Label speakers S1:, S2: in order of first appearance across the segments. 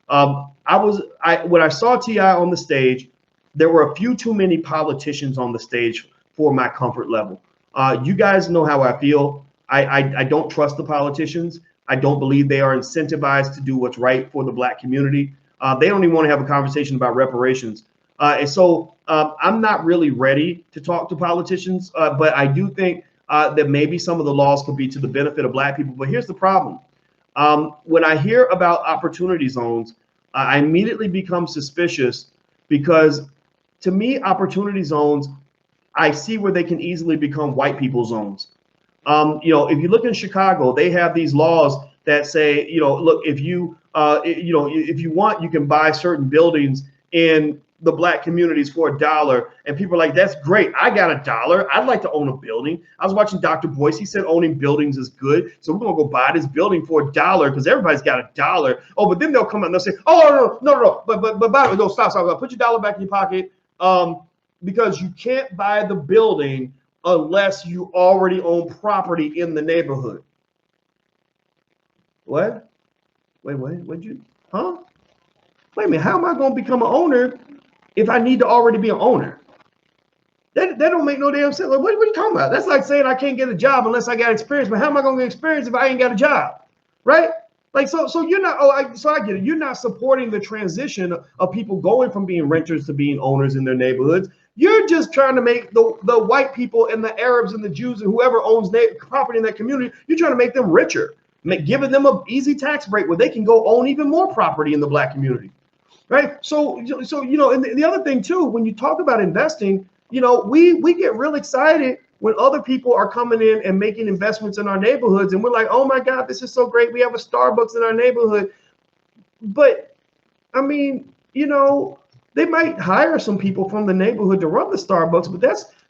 S1: When I saw T.I. on the stage, there were a few too many politicians on the stage for my comfort level. You guys know how I feel. I don't trust the politicians. I don't believe they are incentivized to do what's right for the Black community. They don't even want to have a conversation about reparations. And so I'm not really ready to talk to politicians, but I do think that maybe some of the laws could be to the benefit of Black people. But here's the problem. When I hear about opportunity zones, I immediately become suspicious because to me, opportunity zones, I see where they can easily become white people zones. If you look in Chicago, they have these laws that say, look, if you want, you can buy certain buildings in the Black communities for $1. And people are like, that's great. I got $1. I'd like to own a building. I was watching Dr. Boyce. He said owning buildings is good. So we're going to go buy this building for $1 because everybody's got $1. Oh, but then they'll come out and they'll say, oh, no. But no, stop. Put your dollar back in your pocket. Because you can't buy the building unless you already own property in the neighborhood. What? Wait, what'd you, huh? Wait a minute, how am I going to become an owner if I need to already be an owner? That don't make no damn sense. Like, what are you talking about? That's like saying I can't get a job unless I got experience. But how am I going to get experience if I ain't got a job? Right? Like, so you're not, I get it. You're not supporting the transition of people going from being renters to being owners in their neighborhoods. You're just trying to make the white people and the Arabs and the Jews and whoever owns property in that community, you're trying to make them richer, giving them an easy tax break where they can go own even more property in the Black community. Right. So and the other thing, too, when you talk about investing, we get real excited when other people are coming in and making investments in our neighborhoods. And we're like, oh, my God, this is so great. We have a Starbucks in our neighborhood. But I mean, they might hire some people from the neighborhood to run the Starbucks, but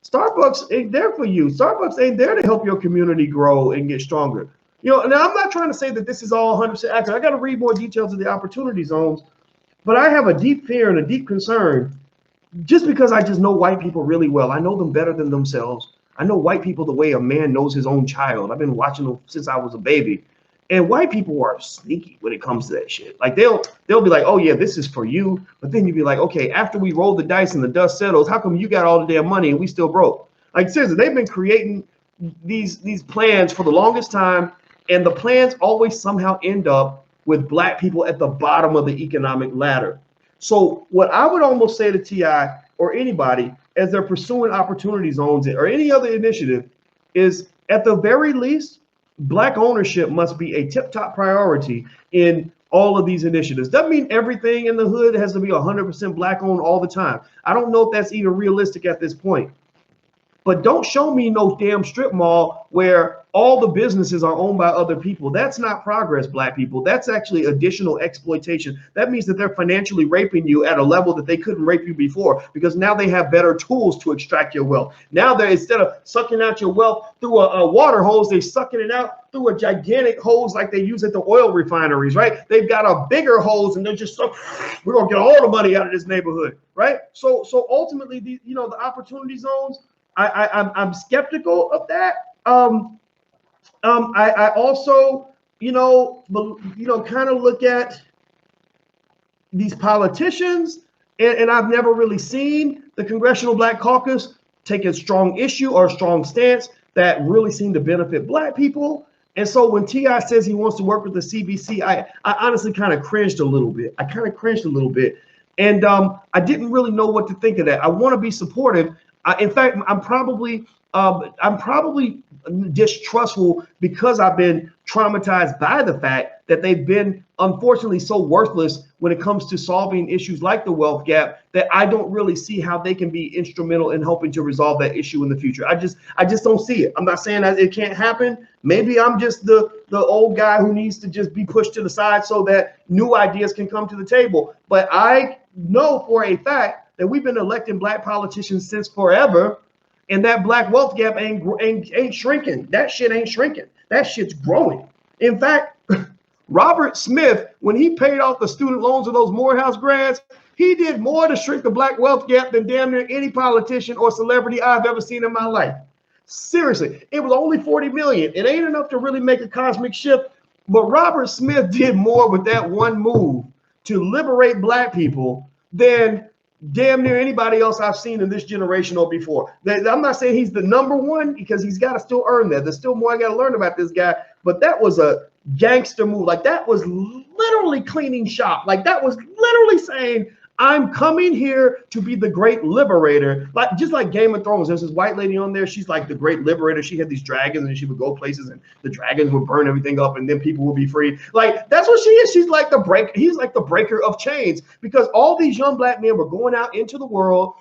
S1: Starbucks ain't there for you. Starbucks ain't there to help your community grow and get stronger. Now I'm not trying to say that this is all 100% accurate. I got to read more details of the opportunity zones, but I have a deep fear and a deep concern just because I just know white people really well. I know them better than themselves. I know white people the way a man knows his own child. I've been watching them since I was a baby. And white people are sneaky when it comes to that shit. Like they'll be like, oh yeah, this is for you. But then you'd be like, okay, after we roll the dice and the dust settles, how come you got all the damn money and we still broke? Like seriously, they've been creating these plans for the longest time, and the plans always somehow end up with Black people at the bottom of the economic ladder. So what I would almost say to T.I. or anybody as they're pursuing opportunity zones or any other initiative is, at the very least, Black ownership must be a tip-top priority in all of these initiatives. Doesn't mean everything in the hood has to be 100% Black owned all the time. I don't know if that's even realistic at this point. But don't show me no damn strip mall where all the businesses are owned by other people. That's not progress, Black people. That's actually additional exploitation. That means that they're financially raping you at a level that they couldn't rape you before, because now they have better tools to extract your wealth. Now they're, instead of sucking out your wealth through a water hose, they're sucking it out through a gigantic hose like they use at the oil refineries, right? They've got a bigger hose and they're just, we're going to get all the money out of this neighborhood, right? So ultimately, the opportunity zones, I'm skeptical of that. I also, kind of look at these politicians, and I've never really seen the Congressional Black Caucus take a strong issue or a strong stance that really seemed to benefit Black people. And so when T.I. says he wants to work with the CBC, I honestly kind of cringed a little bit. And I didn't really know what to think of that. I want to be supportive. In fact, I'm probably distrustful because I've been traumatized by the fact that they've been unfortunately so worthless when it comes to solving issues like the wealth gap, that I don't really see how they can be instrumental in helping to resolve that issue in the future. I just don't see it. I'm not saying that it can't happen. Maybe I'm just the old guy who needs to just be pushed to the side so that new ideas can come to the table. But I know for a fact that we've been electing Black politicians since forever, and that Black wealth gap ain't shrinking. That shit ain't shrinking. That shit's growing. In fact, Robert Smith, when he paid off the student loans of those Morehouse grads, he did more to shrink the Black wealth gap than damn near any politician or celebrity I've ever seen in my life. Seriously, it was only 40 million. It ain't enough to really make a cosmic shift, but Robert Smith did more with that one move to liberate black people than damn near anybody else I've seen in this generation or before. I'm not saying he's the number one, because he's got to still earn that. There's still more I got to learn about this guy, but that was a gangster move. Like, that was literally cleaning shop. Like, that was literally saying, I'm coming here to be the great liberator. Like, just like Game of Thrones, there's this white lady on there. She's like the great liberator. She had these dragons, and she would go places, and the dragons would burn everything up, and then people would be free. Like, that's what she is. She's like the breaker. He's like the breaker of chains, because all these young black men were going out into the world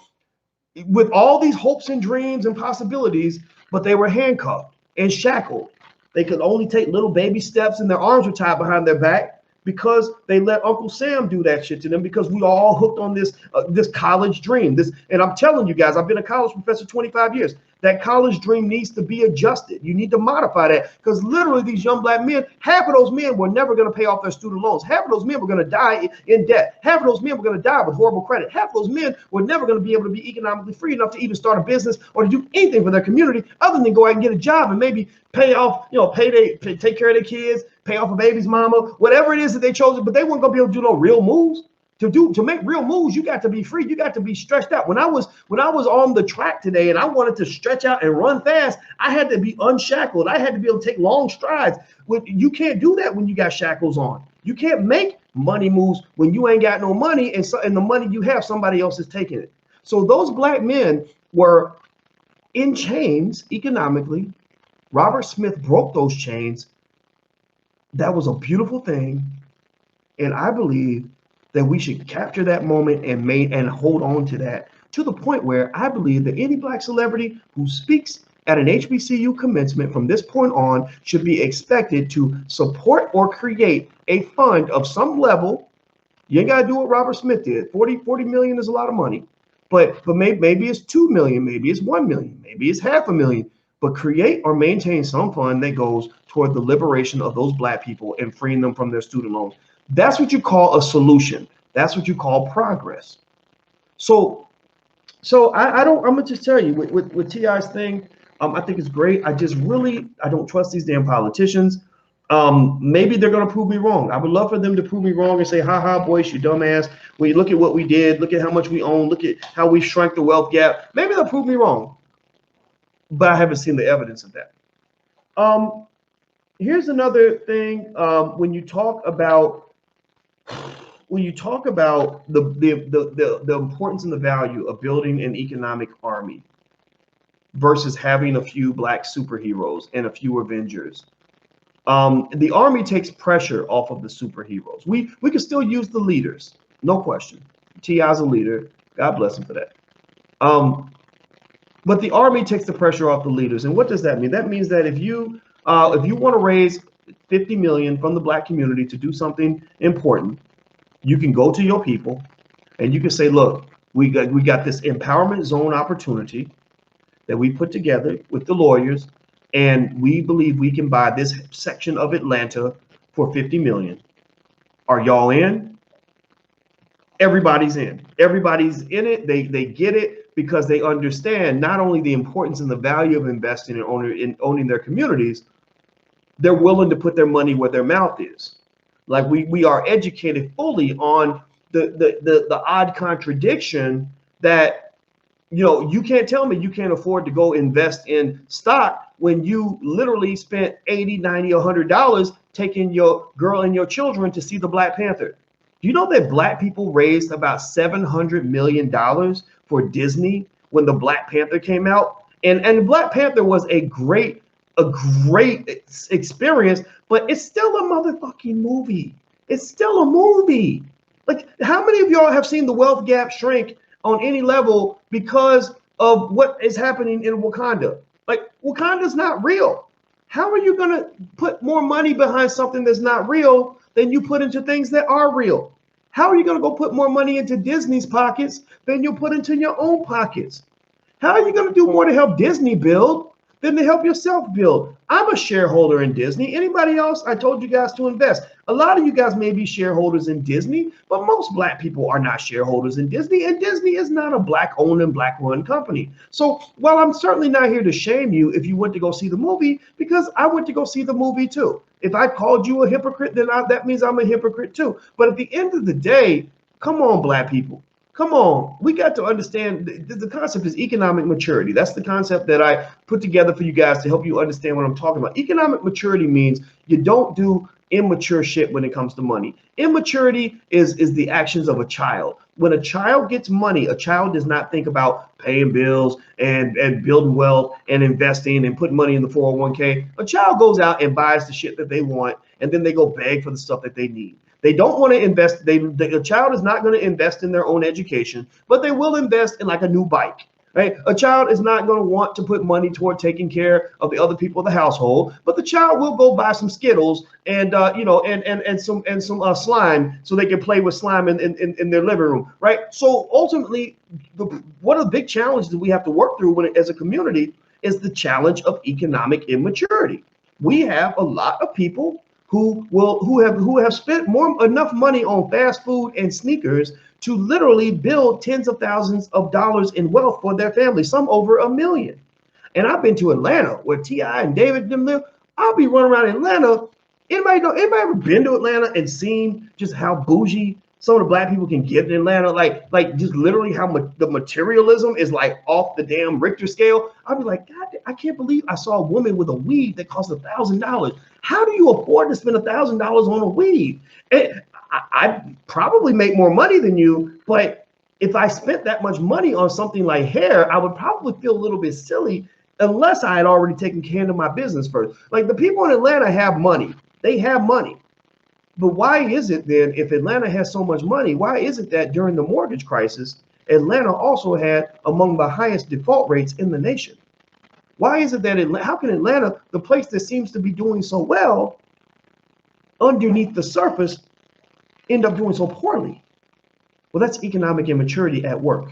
S1: with all these hopes and dreams and possibilities, but they were handcuffed and shackled. They could only take little baby steps, and their arms were tied behind their back, because they let Uncle Sam do that shit to them, because we are all hooked on this this college dream. And I'm telling you guys, I've been a college professor 25 years. That college dream needs to be adjusted. You need to modify that, because literally these young black men, half of those men were never going to pay off their student loans. Half of those men were going to die in debt. Half of those men were going to die with horrible credit. Half of those men were never going to be able to be economically free enough to even start a business or to do anything for their community other than go out and get a job and maybe pay off, take care of their kids, pay off a baby's mama, whatever it is that they chose. But they weren't going to be able to do no real moves. To make real moves, you got to be free. You got to be stretched out. When I was on the track today and I wanted to stretch out and run fast, I had to be unshackled. I had to be able to take long strides. You can't do that when you got shackles on. You can't make money moves when you ain't got no money, and the money you have, somebody else is taking it. So those black men were in chains economically. Robert Smith broke those chains. That was a beautiful thing, and I believe that we should capture that moment and hold on to that, to the point where I believe that any black celebrity who speaks at an HBCU commencement from this point on should be expected to support or create a fund of some level. You ain't got to do what Robert Smith did. 40 million is a lot of money, but maybe it's 2 million, maybe it's 1 million, maybe it's $500,000, but create or maintain some fund that goes toward the liberation of those black people and freeing them from their student loans. That's what you call a solution. That's what you call progress. So I'm gonna just tell you with T.I.'s thing, I think it's great. I don't trust these damn politicians. Maybe they're gonna prove me wrong. I would love for them to prove me wrong and say, ha ha, Boyce, you dumbass. Well, you look at what we did, look at how much we own, look at how we shrank the wealth gap. Maybe they'll prove me wrong, but I haven't seen the evidence of that. Here's another thing. When you talk about the importance and the value of building an economic army versus having a few black superheroes and a few Avengers, the army takes pressure off of the superheroes. We can still use the leaders, no question. T.I.'s a leader. God bless him for that. But the army takes the pressure off the leaders. And what does that mean? That means that if you want to raise 50 million from the black community to do something important, you can go to your people and you can say, look, we got this empowerment zone opportunity that we put together with the lawyers, and we believe we can buy this section of Atlanta for 50 million. Are y'all in? Everybody's in. Everybody's in it. They get it, because they understand not only the importance and the value of investing in owning their communities, they're willing to put their money where their mouth is. Like we are educated fully on the odd contradiction that, you can't tell me you can't afford to go invest in stock when you literally spent $80, $90, $100 taking your girl and your children to see the Black Panther. Do you know that black people raised about $700 million for Disney when the Black Panther came out? And Black Panther was a great experience, but it's still a motherfucking movie. It's still a movie. Like, how many of y'all have seen the wealth gap shrink on any level because of what is happening in Wakanda? Like, Wakanda's not real. How are you gonna put more money behind something that's not real than you put into things that are real? How are you gonna go put more money into Disney's pockets than you put into your own pockets? How are you gonna do more to help Disney build than to help yourself build? I'm a shareholder in Disney. Anybody else? I told you guys to invest. A lot of you guys may be shareholders in Disney, but most black people are not shareholders in Disney, and Disney is not a black-owned and black-run company. So while I'm certainly not here to shame you if you went to go see the movie, because I went to go see the movie too. If I called you a hypocrite, then that means I'm a hypocrite too. But at the end of the day, come on, black people. Come on, we got to understand the concept is economic maturity. That's the concept that I put together for you guys to help you understand what I'm talking about. Economic maturity means you don't do immature shit when it comes to money. Immaturity is the actions of a child. When a child gets money, a child does not think about paying bills and building wealth and investing and putting money in the 401k. A child goes out and buys the shit that they want, and then they go beg for the stuff that they need. They don't want to invest. The child is not going to invest in their own education, but they will invest in like a new bike. Right? A child is not going to want to put money toward taking care of the other people of the household, but the child will go buy some Skittles and some slime so they can play with slime in their living room. Right? So ultimately, one of the big challenges that we have to work through as a community is the challenge of economic immaturity. We have a lot of people who have spent enough money on fast food and sneakers to literally build tens of thousands of dollars in wealth for their family, some over $1 million. And I've been to Atlanta where T.I. and David them live. I'll be running around Atlanta. Anybody ever been to Atlanta and seen just how bougie some of the black people can get in Atlanta? Like just literally how the materialism is like off the damn Richter scale. I'll be like, God, I can't believe I saw a woman with a weave that cost $1,000. How do you afford to spend $1,000 on a weave? I probably make more money than you, but if I spent that much money on something like hair, I would probably feel a little bit silly unless I had already taken care of my business first. Like the people in Atlanta have money. They have money. But why is it then, if Atlanta has so much money, why is it that during the mortgage crisis, Atlanta also had among the highest default rates in the nation? Why is it that how can Atlanta, the place that seems to be doing so well, underneath the surface, end up doing so poorly? Well, that's economic immaturity at work.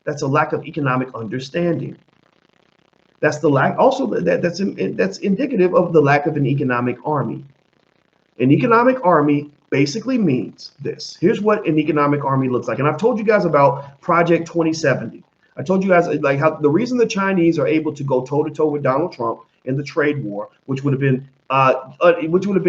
S1: That's a lack of economic understanding. That's the lack. Also, that's indicative of the lack of an economic army. An economic army basically means this. Here's what an economic army looks like. And I've told you guys about Project 2070. I told you guys like how the reason the Chinese are able to go toe-to-toe with Donald Trump in the trade war, which would have been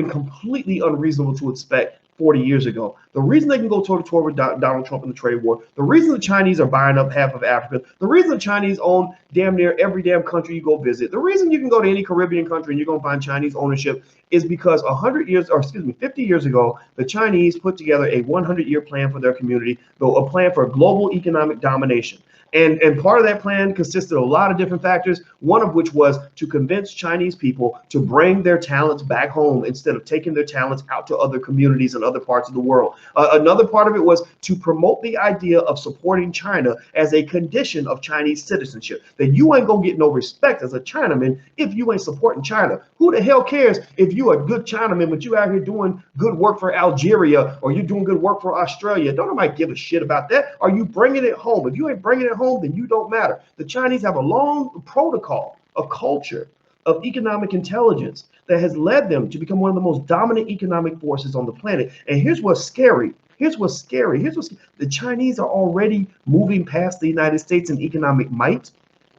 S1: completely unreasonable to expect 40 years ago. The reason they can go toe-to-toe with Donald Trump in the trade war, the reason the Chinese are buying up half of Africa, the reason the Chinese own damn near every damn country you go visit, the reason you can go to any Caribbean country and you're going to find Chinese ownership is because 50 years ago, the Chinese put together a 100-year plan for their community, a plan for global economic domination. And part of that plan consisted of a lot of different factors, one of which was to convince Chinese people to bring their talents back home instead of taking their talents out to other communities and other parts of the world. Another part of it was to promote the idea of supporting China as a condition of Chinese citizenship, that you ain't gonna get no respect as a Chinaman if you ain't supporting China. Who the hell cares if you are a good Chinaman, but you out here doing good work for Algeria or you're doing good work for Australia? Don't nobody give a shit about that. Are you bringing it home? If you ain't bringing it home, then you don't matter. The Chinese have a long protocol, a culture of economic intelligence that has led them to become one of the most dominant economic forces on the planet. And here's what's scary. The Chinese are already moving past the United States in economic might,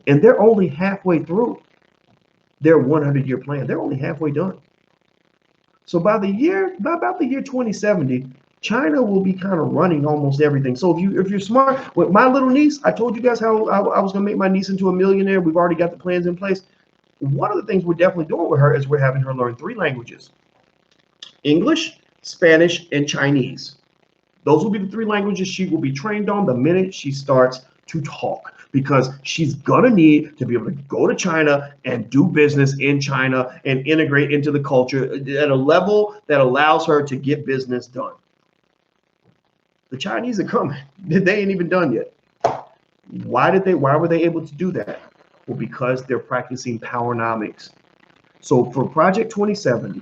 S1: and they're only halfway through their 100-year plan. They're only halfway done. So by about the year 2070, China will be kind of running almost everything. So if you're smart, with my little niece, I told you guys how I was going to make my niece into a millionaire. We've already got the plans in place. One of the things we're definitely doing with her is we're having her learn 3 languages: English, Spanish, and Chinese. Those will be the 3 languages she will be trained on the minute she starts to talk, because she's gonna need to be able to go to China and do business in China and integrate into the culture at a level that allows her to get business done. The Chinese are coming. They ain't even done yet. Why were they able to do that? Well, because they're practicing powernomics. So for Project 2070,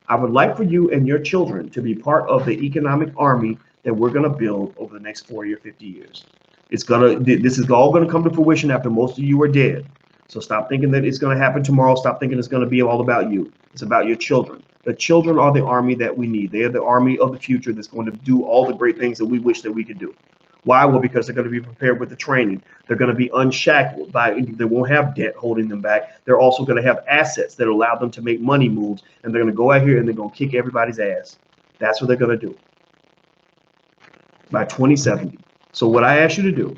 S1: I would like for you and your children to be part of the economic army that we're going to build over the next 40 or 50 years. This is all going to come to fruition after most of you are dead. So stop thinking that it's going to happen tomorrow. Stop thinking it's going to be all about you. It's about your children. The children are the army that we need. They are the army of the future that's going to do all the great things that we wish that we could do. Why? Well, because they're going to be prepared with the training. They're going to be unshackled they won't have debt holding them back. They're also going to have assets that allow them to make money moves. And they're going to go out here and they're going to kick everybody's ass. That's what they're going to do by 2070. So what I ask you to do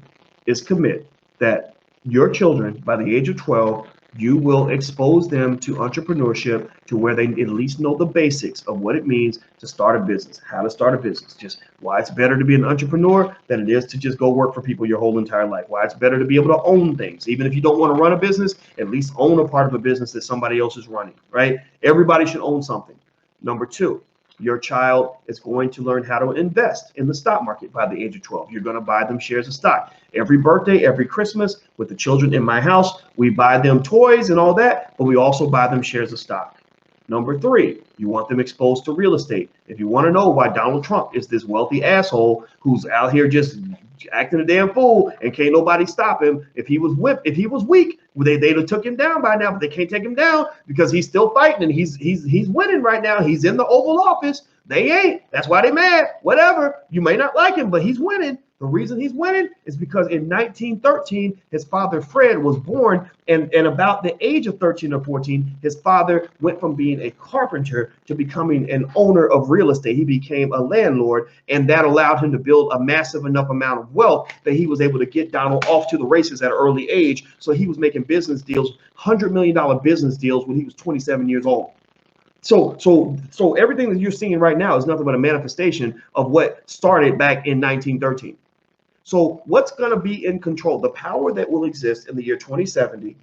S1: is commit that your children, by the age of 12, you will expose them to entrepreneurship to where they at least know the basics of what it means to start a business, how to start a business, just why it's better to be an entrepreneur than it is to just go work for people your whole entire life, why it's better to be able to own things. Even if you don't want to run a business, at least own a part of a business that somebody else is running, right? Everybody should own something. Number two, your child is going to learn how to invest in the stock market by the age of 12. You're going to buy them shares of stock. Every birthday, every Christmas, with the children in my house, we buy them toys and all that, but we also buy them shares of stock. Number three, you want them exposed to real estate. If you want to know why Donald Trump is this wealthy asshole who's out here just acting a damn fool and can't nobody stop him, if he was weak, they'd have took him down by now, but they can't take him down because he's still fighting and he's winning right now. He's in the Oval Office. They ain't. That's why they mad. Whatever. You may not like him, but he's winning. The reason he's winning is because in 1913, his father Fred was born, and about the age of 13 or 14, his father went from being a carpenter to becoming an owner of real estate. He became a landlord, and that allowed him to build a massive enough amount of wealth that he was able to get Donald off to the races at an early age. So he was making business deals, $100 million business deals when he was 27 years old. So everything that you're seeing right now is nothing but a manifestation of what started back in 1913. So what's going to be in control? The power that will exist in the year 2070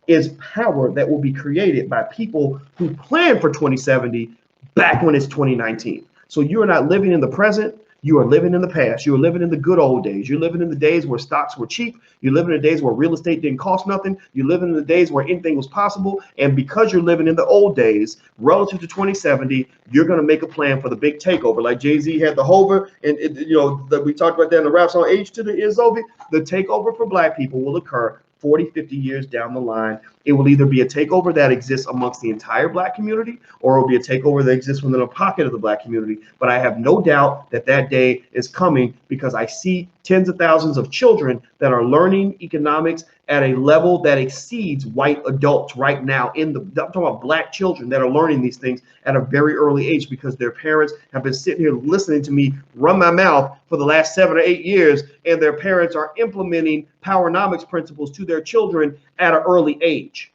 S1: is power that will be created by people who plan for 2070 back when it's 2019. So you are not living in the present. You are living in the past. You are living in the good old days. You're living in the days where stocks were cheap. You're living in the days where real estate didn't cost nothing. You're living in the days where anything was possible. And because you're living in the old days, relative to 2070, you're going to make a plan for the big takeover. Like Jay-Z had the Hover, and we talked about that in the rap song, H to the Izobi. The takeover for black people will occur 40, 50 years down the line. It will either be a takeover that exists amongst the entire black community, or it will be a takeover that exists within a pocket of the black community. But I have no doubt that that day is coming because I see tens of thousands of children that are learning economics at a level that exceeds white adults right now. I'm talking about black children that are learning these things at a very early age because their parents have been sitting here listening to me run my mouth for the last 7 or 8 years, and their parents are implementing powernomics principles to their children at an early age.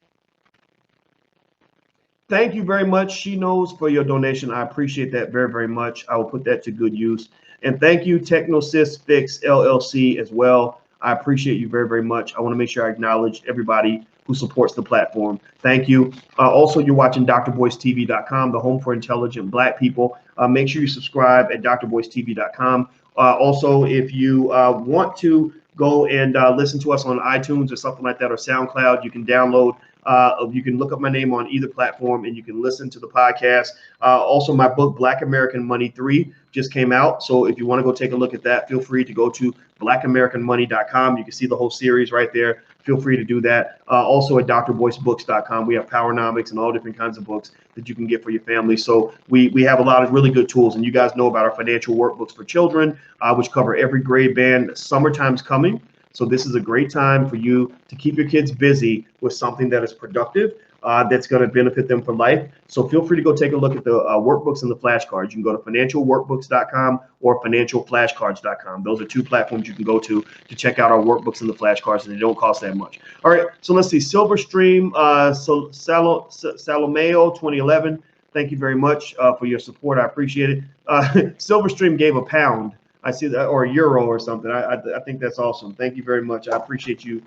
S1: Thank you very much, She Knows, for your donation. I appreciate that very, very much. I will put that to good use. And thank you, TechnoSys Fix LLC, as well. I appreciate you very, very much. I want to make sure I acknowledge everybody who supports the platform. Thank you. Also, you're watching drboycetv.com, the home for intelligent black people. Make sure you subscribe at drboycetv.com. Also, if you want to go and listen to us on iTunes or something like that, or SoundCloud, you can download. You can look up my name on either platform and you can listen to the podcast. Also, my book, Black American Money 3, just came out. So if you want to go take a look at that, feel free to go to blackamericanmoney.com. You can see the whole series right there. Feel free to do that. Also at drboycebooks.com, we have Powernomics and all different kinds of books that you can get for your family. So we have a lot of really good tools. And you guys know about our financial workbooks for children, which cover every grade band. Summertime's coming. So this is a great time for you to keep your kids busy with something that is productive, that's going to benefit them for life. So feel free to go take a look at the workbooks and the flashcards. You can go to financialworkbooks.com or financialflashcards.com. Those are two platforms you can go to check out our workbooks and the flashcards, and they don't cost that much. All right, so let's see. Silverstream, Salomeo 2011. Thank you very much for your support. I appreciate it. Silverstream gave £1. I see that, or €1 or something. I think that's awesome. Thank you very much. I appreciate you,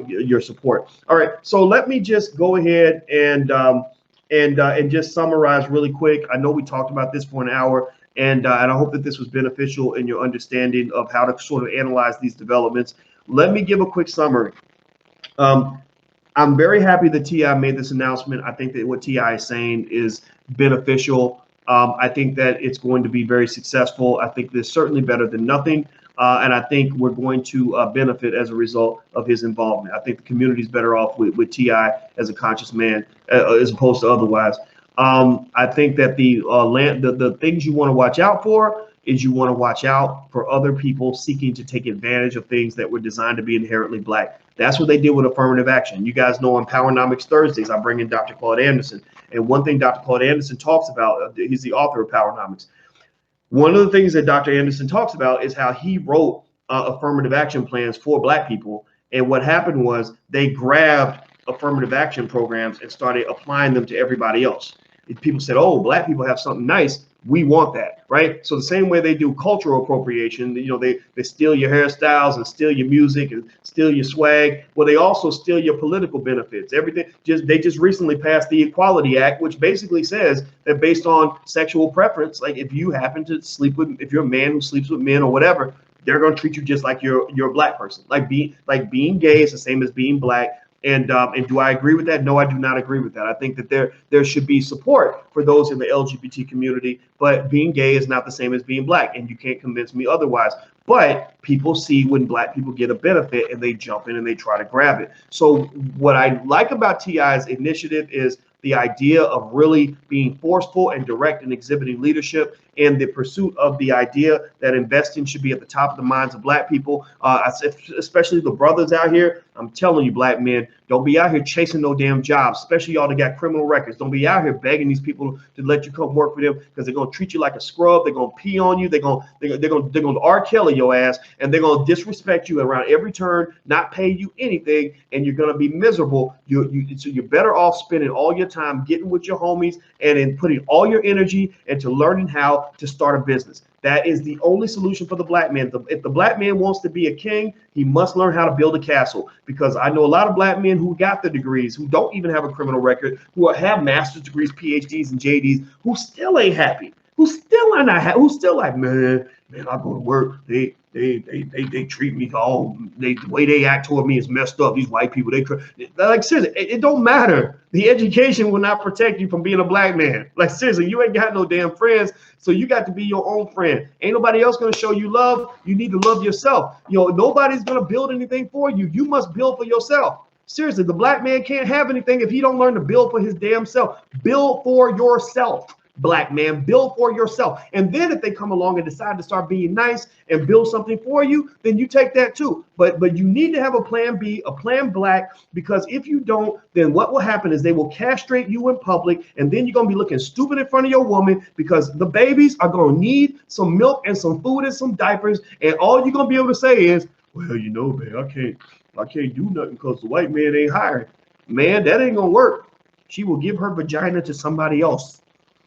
S1: your support. All right, so let me just go ahead and just summarize really quick. I know we talked about this for an hour, and I hope that this was beneficial in your understanding of how to sort of analyze these developments. Let me give a quick summary. I'm very happy that TI made this announcement. I think that what TI is saying is beneficial. I think that it's going to be very successful. I think it's certainly better than nothing. And I think we're going to benefit as a result of his involvement. I think the community is better off with T.I. as a conscious man as opposed to otherwise. I think that the things you want to watch out for is you want to watch out for other people seeking to take advantage of things that were designed to be inherently black. That's what they did with affirmative action. You guys know on Powernomics Thursdays, I bring in Dr. Claude Anderson. And one thing Dr. Claude Anderson talks about, he's the author of Powernomics. One of the things that Dr. Anderson talks about is how he wrote affirmative action plans for black people. And what happened was they grabbed affirmative action programs and started applying them to everybody else. People said, oh, black people have something nice. We want that, right? So the same way they do cultural appropriation, they steal your hairstyles and steal your music and steal your swag. Well, they also steal your political benefits. Everything. They just recently passed the Equality Act, which basically says that based on sexual preference, like if you happen to sleep with, if you're a man who sleeps with men or whatever, they're going to treat you just like you're a black person. Like being gay is the same as being black. And do I agree with that? No, I do not agree with that. I think that there should be support for those in the LGBT community, but being gay is not the same as being black, and you can't convince me otherwise. But people see when black people get a benefit and they jump in and they try to grab it. So what I like about T.I.'s initiative is the idea of really being forceful and direct and exhibiting leadership, and the pursuit of the idea that investing should be at the top of the minds of black people, especially the brothers out here. I'm telling you, black men, don't be out here chasing no damn jobs, especially y'all that got criminal records. Don't be out here begging these people to let you come work for them, because they're gonna treat you like a scrub. They're gonna pee on you. They're gonna R. Kelly your ass, and they're gonna disrespect you around every turn, not pay you anything, and you're gonna be miserable. So you're better off spending all your time getting with your homies and then putting all your energy into learning how to start a business. That is the only solution for the black man. If the black man wants to be a king, he must learn how to build a castle. Because I know a lot of black men who got the degrees, who don't even have a criminal record, who have master's degrees, PhDs, and JDs, who still ain't happy, who still are not happy, who still like, man, I go to work, they treat me all, the way they act toward me is messed up. These white people, like, seriously, it don't matter. The education will not protect you from being a black man. Like, seriously, you ain't got no damn friends, so you got to be your own friend. Ain't nobody else gonna show you love. You need to love yourself. Nobody's gonna build anything for you. You must build for yourself. Seriously, the black man can't have anything if he don't learn to build for his damn self. Build for yourself. Black man, build for yourself. And then if they come along and decide to start being nice and build something for you, then you take that too. But you need to have a plan B, a plan black, because if you don't, then what will happen is they will castrate you in public, and then you're going to be looking stupid in front of your woman, because the babies are going to need some milk and some food and some diapers, and all you're going to be able to say is, well, man, I can't do nothing because the white man ain't hiring. Man, that ain't going to work. She will give her vagina to somebody else.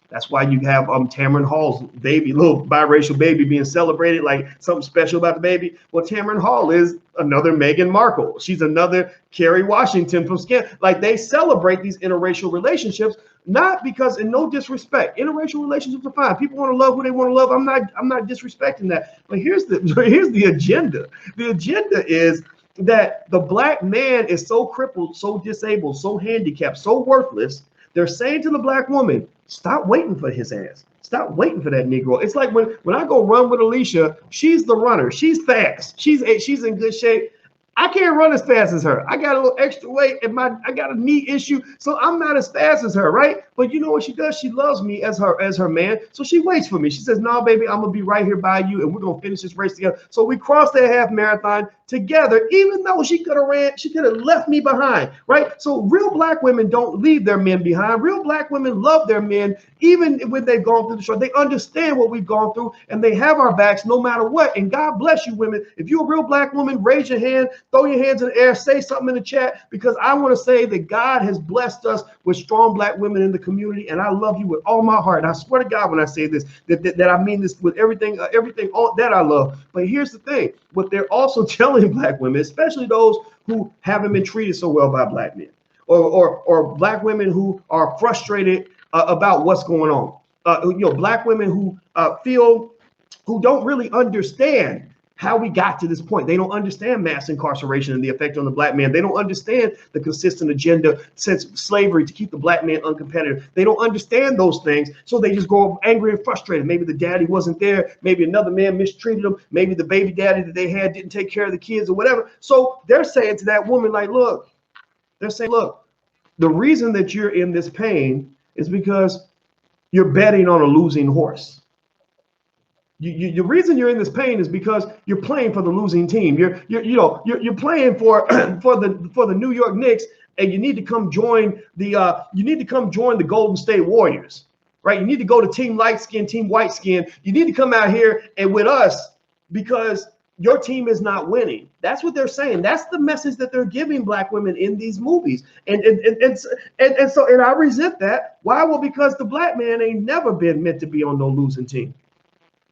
S1: That's why you have Tamron Hall's baby, little biracial baby, being celebrated like something special about the baby. Well, Tamron Hall is another Meghan Markle. She's another Kerry Washington from Skin. Like, they celebrate these interracial relationships, not because, in no disrespect, interracial relationships are fine. People want to love who they want to love. I'm not disrespecting that. But here's the agenda. The agenda is that the black man is so crippled, so disabled, so handicapped, so worthless. They're saying to the black woman, stop waiting for his ass. Stop waiting for that Negro. It's like when I go run with Alicia, she's the runner. She's fast. She's in good shape. I can't run as fast as her. I got a little extra weight and I got a knee issue, so I'm not as fast as her, right? But you know what she does? She loves me as her man, so she waits for me. She says, "No, baby, I'm gonna be right here by you, and we're gonna finish this race together." So we crossed that half marathon together, even though she could have left me behind, right? So real black women don't leave their men behind. Real black women love their men, even when they've gone through the struggle. They understand what we've gone through, and they have our backs no matter what. And God bless you, women. If you're a real black woman, raise your hand. Throw your hands in the air, say something in the chat, because I want to say that God has blessed us with strong black women in the community, and I love you with all my heart. And I swear to God when I say this, that I mean this with everything all that I love. But here's the thing, what they're also telling black women, especially those who haven't been treated so well by black men, or black women who are frustrated about what's going on, black women who don't really understand how we got to this point. They don't understand mass incarceration and the effect on the black man. They don't understand the consistent agenda since slavery to keep the black man uncompetitive. They don't understand those things, so they just go angry and frustrated. Maybe the daddy wasn't there. Maybe another man mistreated them. Maybe the baby daddy that they had didn't take care of the kids or whatever. So they're saying to that woman, like, look, the reason that you're in this pain is because you're betting on a losing horse. The reason you're in this pain is because you're playing for the losing team. You're playing for for the New York Knicks, and you need to come join the Golden State Warriors, right? You need to go to Team Light Skin, Team White Skin. You need to come out here and with us because your team is not winning. That's what they're saying. That's the message that they're giving black women in these movies. And I resent that. Why? Well, because the black man ain't never been meant to be on no losing team.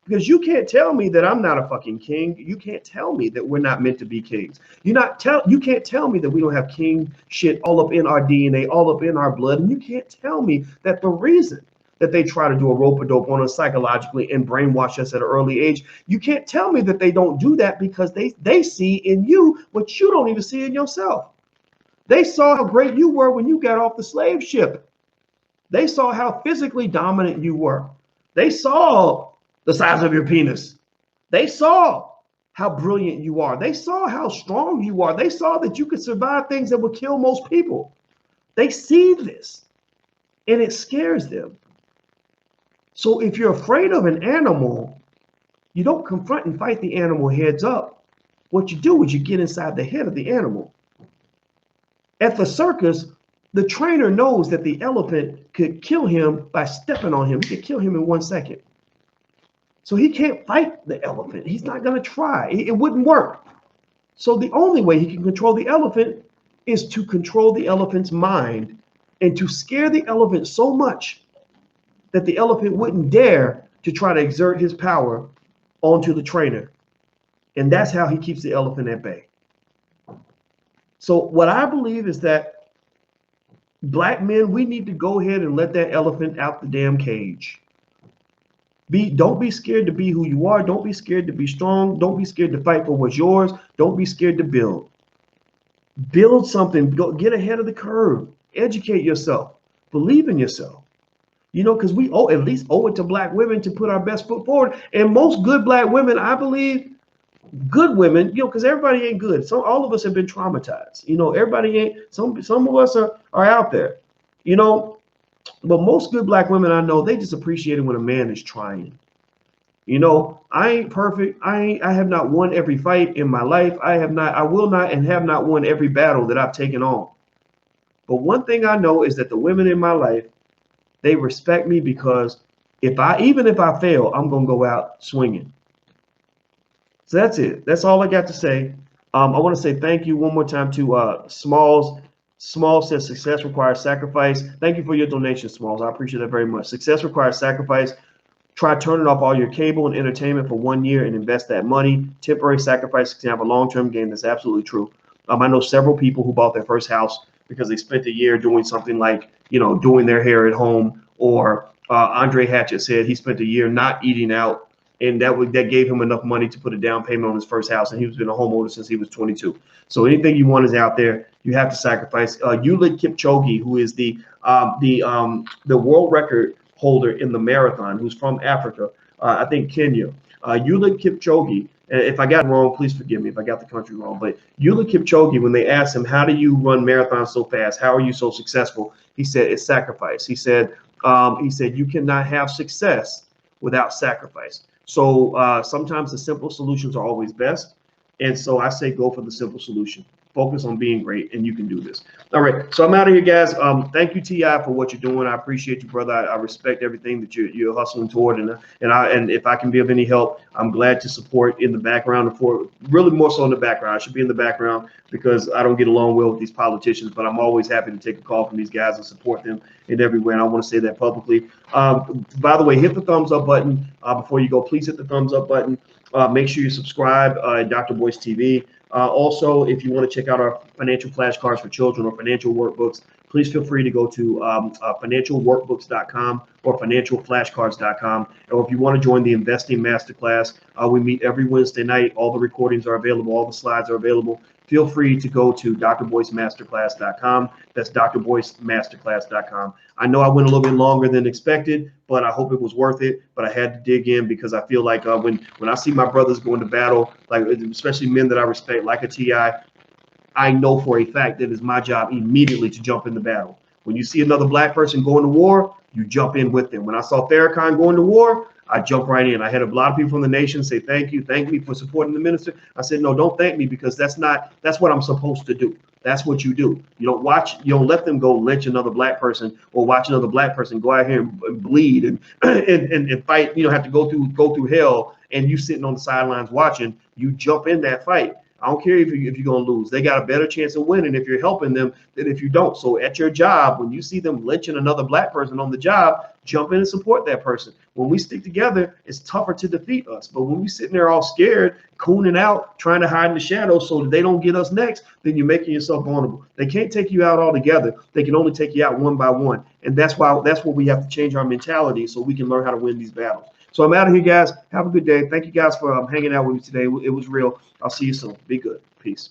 S1: Because you can't tell me that I'm not a fucking king. You can't tell me that we're not meant to be kings. You can't tell me that we don't have king shit all up in our DNA, all up in our blood. And you can't tell me that the reason that they try to do a rope-a-dope on us psychologically and brainwash us at an early age, you can't tell me that they don't do that because they see in you what you don't even see in yourself. They saw how great you were when you got off the slave ship. They saw how physically dominant you were. They saw the size of your penis. They saw how brilliant you are. They saw how strong you are. They saw that you could survive things that would kill most people. They see this and it scares them. So if you're afraid of an animal, you don't confront and fight the animal heads up. What you do is you get inside the head of the animal. At the circus, the trainer knows that the elephant could kill him by stepping on him. He could kill him in 1 second. So he can't fight the elephant. He's not going to try. It wouldn't work. So the only way he can control the elephant is to control the elephant's mind and to scare the elephant so much that the elephant wouldn't dare to try to exert his power onto the trainer. And that's how he keeps the elephant at bay. So what I believe is that black men, we need to go ahead and let that elephant out the damn cage. Don't be scared to be who you are. Don't be scared to be strong. Don't be scared to fight for what's yours. Don't be scared to build. Build something. Go get ahead of the curve. Educate yourself. Believe in yourself. Because we at least owe it to black women to put our best foot forward. And most good black women, I believe, good women, because everybody ain't good. All of us have been traumatized. Everybody ain't. Some of us are out there. But most good black women I know, they just appreciate it when a man is trying. I ain't perfect. I have not won every fight in my life. I will not and have not won every battle that I've taken on. But one thing I know is that the women in my life, they respect me because even if I fail, I'm going to go out swinging. So that's it. That's all I got to say. I want to say thank you one more time to Smalls. Smalls says success requires sacrifice. Thank you for your donation, Smalls. I appreciate that very much. Success requires sacrifice. Try turning off all your cable and entertainment for 1 year and invest that money. Temporary sacrifice can have a long-term gain. That's absolutely true. I know several people who bought their first house because they spent a year doing something like, doing their hair at home. Or Andre Hatchett said he spent a year not eating out, and that gave him enough money to put a down payment on his first house, and he's been a homeowner since he was 22. So anything you want is out there. You have to sacrifice. Eliud Kipchoge, who is the world record holder in the marathon, who's from Africa, I think Kenya. Eliud Kipchoge, if I got it wrong, please forgive me if I got the country wrong, but Eliud Kipchoge, when they asked him, how do you run marathons so fast? How are you so successful? He said, it's sacrifice. He said, you cannot have success without sacrifice. So sometimes the simple solutions are always best. And so I say, go for the simple solution. Focus on being great, and you can do this. All right, so I'm out of here, guys. Thank you, T.I., for what you're doing. I appreciate you, brother. I respect everything that you're hustling toward, and if I can be of any help, I'm glad to support in the background. For really more so in the background, I should be in the background because I don't get along well with these politicians. But I'm always happy to take a call from these guys and support them in every way. And I want to say that publicly. By the way, hit the thumbs up button before you go. Please hit the thumbs up button. Make sure you subscribe at Dr. Boyce TV. Also, if you want to check out our financial flashcards for children or financial workbooks, please feel free to go to financialworkbooks.com or financialflashcards.com. Or if you want to join the investing masterclass, we meet every Wednesday night. All the recordings are available. All the slides are available. Feel free to go to drboycemasterclass.com. That's drboycemasterclass.com. I know I went a little bit longer than expected, but I hope it was worth it. But I had to dig in because I feel like when I see my brothers going to battle, like especially men that I respect, like a T.I., I know for a fact that it's my job immediately to jump in the battle. When you see another black person going to war, you jump in with them. When I saw Farrakhan going to war, I jumped right in. I had a lot of people from the nation say, thank me for supporting the minister. I said, no, don't thank me, because that's what I'm supposed to do. That's what you do. You don't let them go lynch another black person or watch another black person go out here and bleed and and fight, have to go through hell, and you sitting on the sidelines watching. You jump in that fight. I don't care if you're going to lose. They got a better chance of winning if you're helping them than if you don't. So at your job, when you see them lynching another black person on the job, jump in and support that person. When we stick together, it's tougher to defeat us. But when we sitting there all scared, cooning out, trying to hide in the shadows so that they don't get us next, then you're making yourself vulnerable. They can't take you out all together. They can only take you out one by one. And that's what we have to change our mentality so we can learn how to win these battles. So I'm out of here, guys. Have a good day. Thank you guys for hanging out with me today. It was real. I'll see you soon. Be good. Peace.